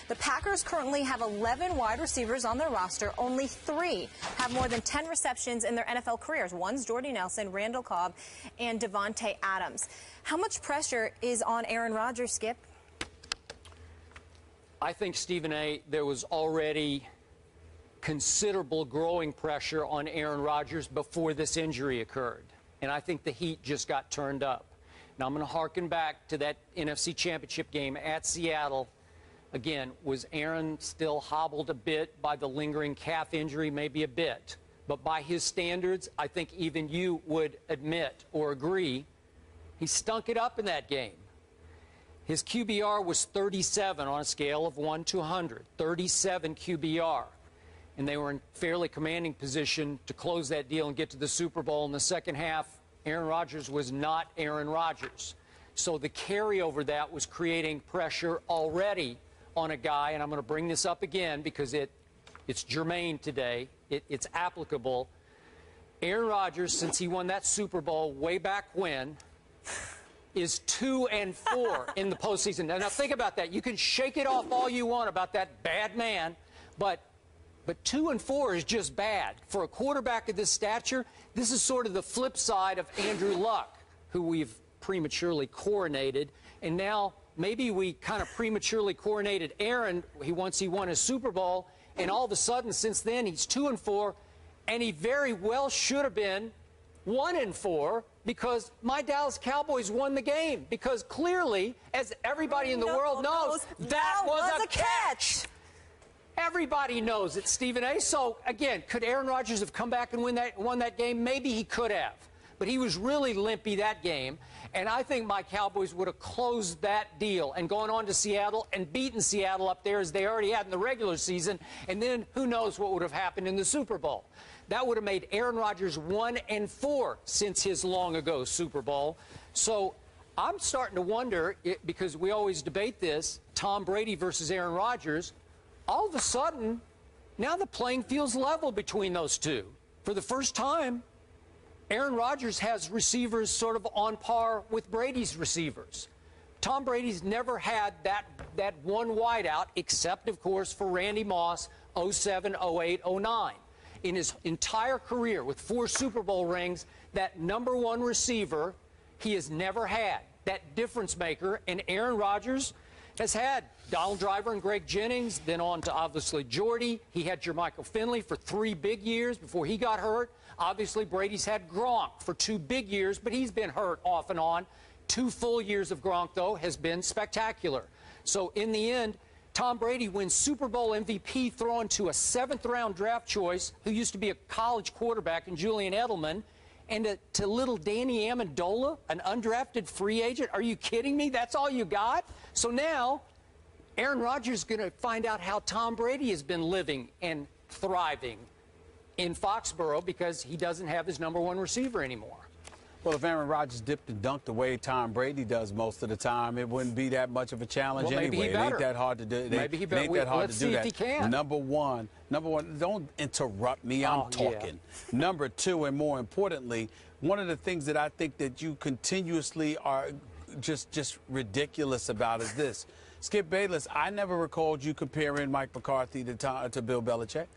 The Packers currently have 11 wide receivers on their roster. Only 3 have more than 10 receptions in their NFL careers. One's Jordy Nelson, Randall Cobb, and Devontae Adams. How much pressure is on Aaron Rodgers, Skip? I think, Stephen A., there was already considerable growing pressure on Aaron Rodgers before this injury occurred. And I think the heat just got turned up. Now, I'm going to harken back to that NFC Championship game at Seattle. Again, was Aaron still hobbled a bit by the lingering calf injury? Maybe a bit. But by his standards, I think even you would admit or agree, he stunk it up in that game. His QBR was 37 on a scale of 1 to 100, 37 QBR. And they were in fairly commanding position to close that deal and get to the Super Bowl in the second half. Aaron Rodgers was not Aaron Rodgers. So the carryover that was creating pressure already on a guy, and I'm going to bring this up again because it's germane today. It's applicable. Aaron Rodgers, since he won that Super Bowl way back when, is 2-4 in the postseason. Now think about that. You can shake it off all you want about that bad man, but 2-4 is just bad. For a quarterback of this stature, this is sort of the flip side of Andrew Luck, who we've prematurely coronated. And now maybe we kind of prematurely coronated Aaron once he won his Super Bowl. And all of a sudden, since then, he's 2-4. And he very well should have been 1-4 because my Dallas Cowboys won the game. Because clearly, as everybody in the world knows, that was a catch. Everybody knows it, Stephen A. So, again, could Aaron Rodgers have come back and won that game? Maybe he could have. But he was really limpy that game. And I think my Cowboys would have closed that deal and gone on to Seattle and beaten Seattle up there as they already had in the regular season. And then who knows what would have happened in the Super Bowl. That would have made Aaron Rodgers 1-4 since his long-ago Super Bowl. So I'm starting to wonder, because we always debate this, Tom Brady versus Aaron Rodgers, all of a sudden, now the playing field's level between those two. For the first time, Aaron Rodgers has receivers sort of on par with Brady's receivers. Tom Brady's never had that one wideout, except, of course, for Randy Moss, 07, 08, 09. In his entire career, with 4 Super Bowl rings, that #1 receiver he has never had, that difference maker, and Aaron Rodgers has had Donald Driver and Greg Jennings, then on to, obviously, Jordy. He had Jermichael Finley for 3 big years before he got hurt. Obviously, Brady's had Gronk for 2 big years, but he's been hurt off and on. 2 full years of Gronk, though, has been spectacular. So, in the end, Tom Brady wins Super Bowl MVP throwing to a 7th-round draft choice who used to be a college quarterback in Julian Edelman, and to little Danny Amendola, an undrafted free agent. Are you kidding me? That's all you got? So now Aaron Rodgers is going to find out how Tom Brady has been living and thriving in Foxborough because he doesn't have his #1 receiver anymore. Well, if Aaron Rodgers dipped and dunked the way Tom Brady does most of the time, it wouldn't be that much of a challenge anyway. It ain't that hard to do. Maybe he better. Let's see if he can. Number one, don't interrupt me. I'm talking. Yeah. Number 2, and more importantly, one of the things that I think that you continuously are just ridiculous about is this. Skip Bayless, I never recalled you comparing Mike McCarthy to Bill Belichick.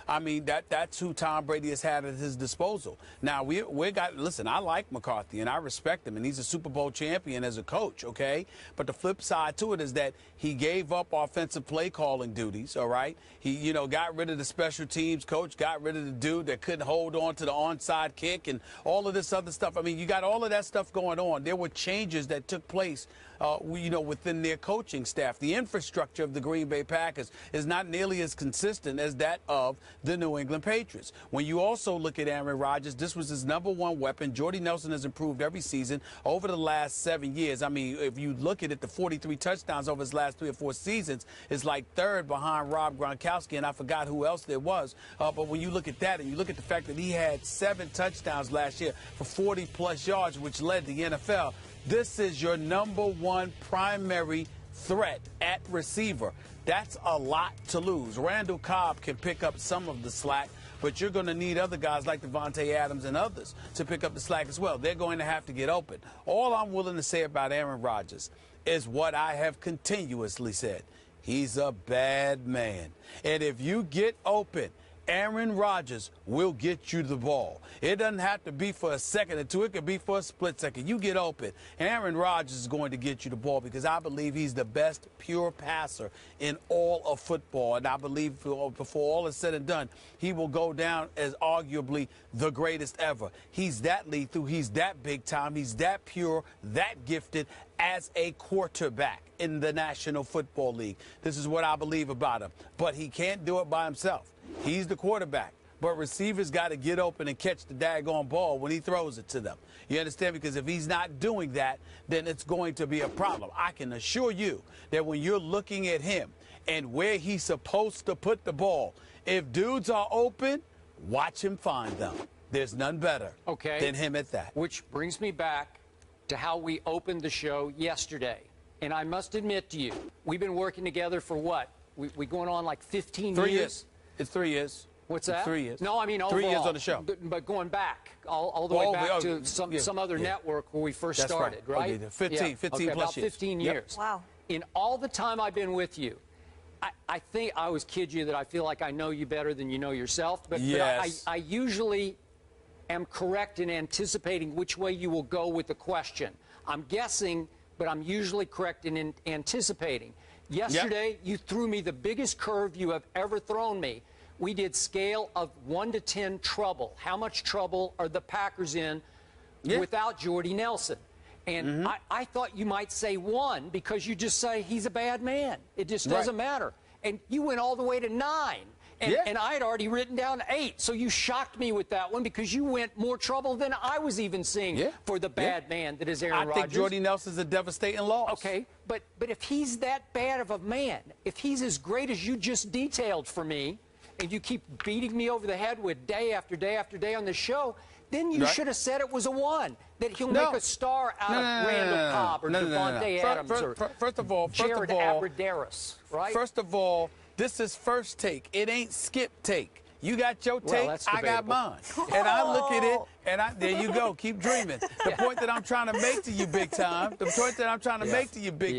I mean, that's who Tom Brady has had at his disposal. Now, listen, I like McCarthy, and I respect him, and he's a Super Bowl champion as a coach, okay? But the flip side to it is that he gave up offensive play calling duties, all right? He, got rid of the special teams coach, got rid of the dude that couldn't hold on to the onside kick and all of this other stuff. I mean, you got all of that stuff going on. There were changes that took place within their coaching staff. The infrastructure of the Green Bay Packers is not nearly as consistent as that of the New England Patriots. When you also look at Aaron Rodgers, this was his #1 weapon. Jordy Nelson has improved every season over the last 7 years. I mean, if you look at it, the 43 touchdowns over his last 3 or 4 seasons is like 3rd behind Rob Gronkowski, and I forgot who else there was. But when you look at that and you look at the fact that he had 7 touchdowns last year for 40-plus yards, which led the NFL, this is your #1 primary threat at receiver. That's a lot to lose. Randall Cobb can pick up some of the slack, but you're going to need other guys like Devontae Adams and others to pick up the slack as well. They're going to have to get open. All I'm willing to say about Aaron Rodgers is what I have continuously said. he's a bad man. And if you get open, Aaron Rodgers will get you the ball. It doesn't have to be for a second or two. It could be for a split second. You get open, Aaron Rodgers is going to get you the ball because I believe he's the best pure passer in all of football. And I believe before all is said and done, he will go down as arguably the greatest ever. He's that lethal. He's that big time. He's that pure, that gifted as a quarterback in the National Football League. This is what I believe about him. But he can't do it by himself. He's the quarterback, but receivers got to get open and catch the daggone ball when he throws it to them. You understand? Because if he's not doing that, then it's going to be a problem. I can assure you that when you're looking at him and where he's supposed to put the ball, if dudes are open, watch him find them. There's none better than him at that. Which brings me back to how we opened the show yesterday. And I must admit to you, we've been working together for what? We going on like 15 years? It's 3 years. What's that? 3 years. No, I mean overall. 3 years on the show. But going back, all the way back to some other network where we first started, right? Okay, 15 plus about years. 15 years. Wow. In all the time I've been with you, I think I always kid you that I feel like I know you better than you know yourself. But I usually am correct in anticipating which way you will go with the question. I'm guessing, but I'm usually correct in anticipating. Yesterday, you threw me the biggest curve you have ever thrown me. We did scale of 1 to 10 trouble. How much trouble are the Packers in without Jordy Nelson? And I thought you might say 1 because you just say he's a bad man. It just doesn't matter. And you went all the way to 9. And I had already written down 8. So you shocked me with that one because you went more trouble than I was even seeing for the bad man that is Aaron Rodgers. I think Jordy Nelson's a devastating loss. Okay, but if he's that bad of a man, if he's as great as you just detailed for me, and you keep beating me over the head with day after day after day on the show, then you should have said it was a 1, that he'll make a star out of Randall Cobb or Devontae Adams or Jared Abbrederis, right? First of all, this is first take. It ain't skip take. You got your take, I got mine. And I look at it, and there you go. Keep dreaming. The point that I'm trying to make to you, big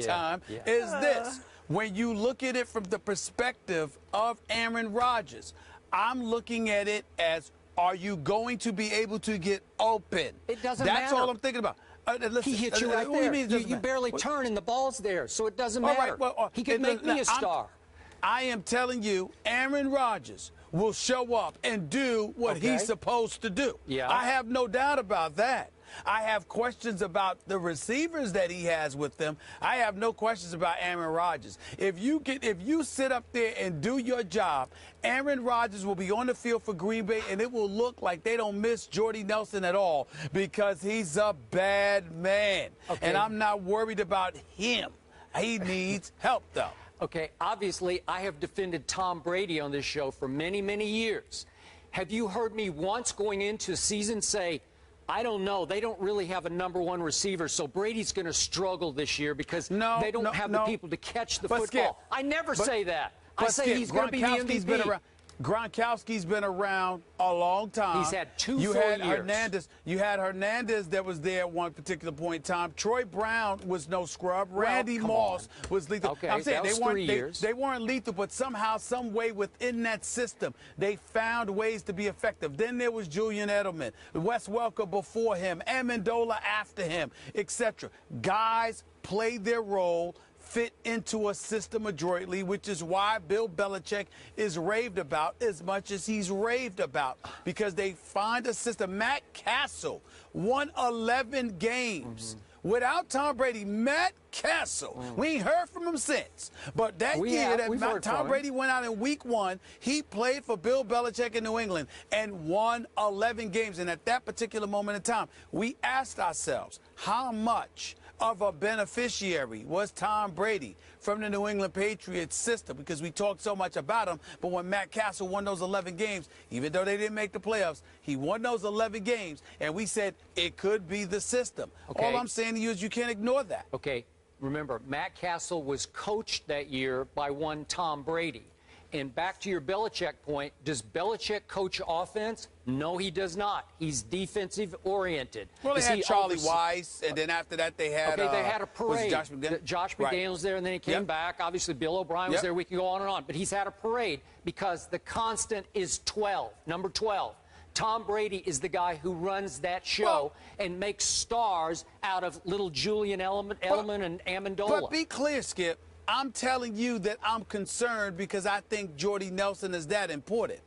time, is this. When you look at it from the perspective of Aaron Rodgers, I'm looking at it as, are you going to be able to get open? It doesn't matter. That's all I'm thinking about. Listen, he hit you right there. You barely turn and the ball's there, so it doesn't matter. He could make me a star. I am telling you, Aaron Rodgers will show up and do what he's supposed to do. I have no doubt about that. I have questions about the receivers that he has with them. I have no questions about Aaron Rodgers. If you sit up there and do your job, Aaron Rodgers will be on the field for Green Bay, and it will look like they don't miss Jordy Nelson at all because he's a bad man. And I'm not worried about him. He needs help, though. Okay, obviously, I have defended Tom Brady on this show for many, many years. Have you heard me once going into a season say, I don't know, they don't really have a #1 receiver, so Brady's going to struggle this year because they don't have the people to catch the football? Skip, I never say that. I say he's going to be the MVP. Gronkowski's been around a long time. He's had 2 full years. You had Hernandez that was there at one particular point in time. Troy Brown was no scrub. Randy Moss was lethal. Okay, I'm saying that was 3 years. They weren't lethal, but somehow, some way within that system, they found ways to be effective. Then there was Julian Edelman, Wes Welker before him, Amendola after him, etc. Guys played their role, fit into a system adroitly, which is why Bill Belichick is raved about as much as he's raved about, because they find a system. Matt Castle won 11 games. Without Tom Brady, Matt Castle, we ain't heard from him since. But that year that Tom Brady went out in week 1, he played for Bill Belichick in New England and won 11 games. And at that particular moment in time, we asked ourselves, how much of a beneficiary was Tom Brady from the New England Patriots system? Because we talked so much about him, but when Matt Castle won those 11 games, even though they didn't make the playoffs, he won those 11 games, and we said it could be the system. All I'm saying to you is you can't ignore that. Okay, remember, Matt Castle was coached that year by one Tom Brady. And back to your Belichick point, does Belichick coach offense? No, he does not. He's defensive oriented. Well, they had Charlie Weiss, and then after that they had they had a parade. Josh McDaniels was there, and then he came back. Obviously, Bill O'Brien was there. We can go on and on. But he's had a parade because the constant is 12, number 12. Tom Brady is the guy who runs that show and makes stars out of little Julian Edelman and Amendola. But be clear, Skip. I'm telling you that I'm concerned because I think Jordy Nelson is that important.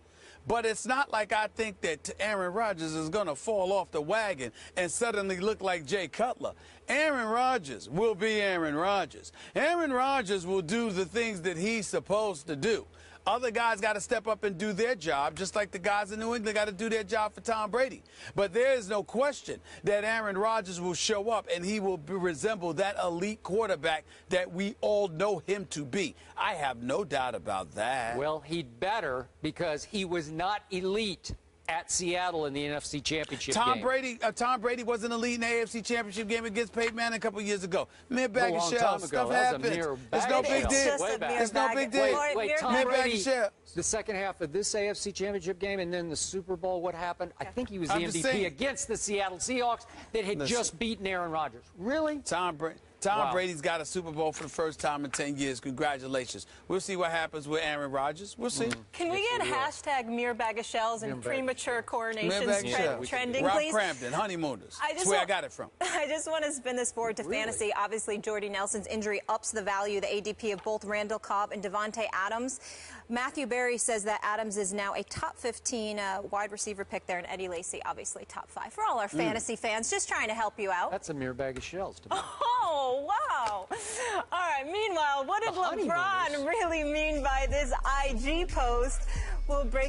But it's not like I think that Aaron Rodgers is going to fall off the wagon and suddenly look like Jay Cutler. Aaron Rodgers will be Aaron Rodgers. Aaron Rodgers will do the things that he's supposed to do. Other guys got to step up and do their job, just like the guys in New England got to do their job for Tom Brady. But there is no question that Aaron Rodgers will show up and he will resemble that elite quarterback that we all know him to be. I have no doubt about that. Well, he'd better, because he was not elite at Seattle in the NFC Championship game. Tom Brady was an elite in the AFC Championship game against Peyton Manning a couple years ago. Mere bag of shells. Stuff happens. It's no big deal. It's no big deal. Wait, Tom Brady, the second half of this AFC Championship game and then the Super Bowl, what happened? I think he was the MVP against the Seattle Seahawks that had just beaten Aaron Rodgers. Really? Tom Brady's got a Super Bowl for the first time in 10 years. Congratulations. We'll see what happens with Aaron Rodgers. We'll see. Can we get hashtag mere bag of shells and premature coronations trending, Rob please? Crampton, honeymooners. That's where I got it from. I just want to spin this forward to fantasy. Obviously, Jordy Nelson's injury ups the value, the ADP of both Randall Cobb and Davante Adams. Matthew Berry says that Adams is now a top 15 wide receiver pick there, and Eddie Lacy, obviously, top 5. For all our fantasy fans, just trying to help you out. That's a mere bag of shells to me. Oh, wow. All right, meanwhile, what did LeBron really mean by this IG post? We'll break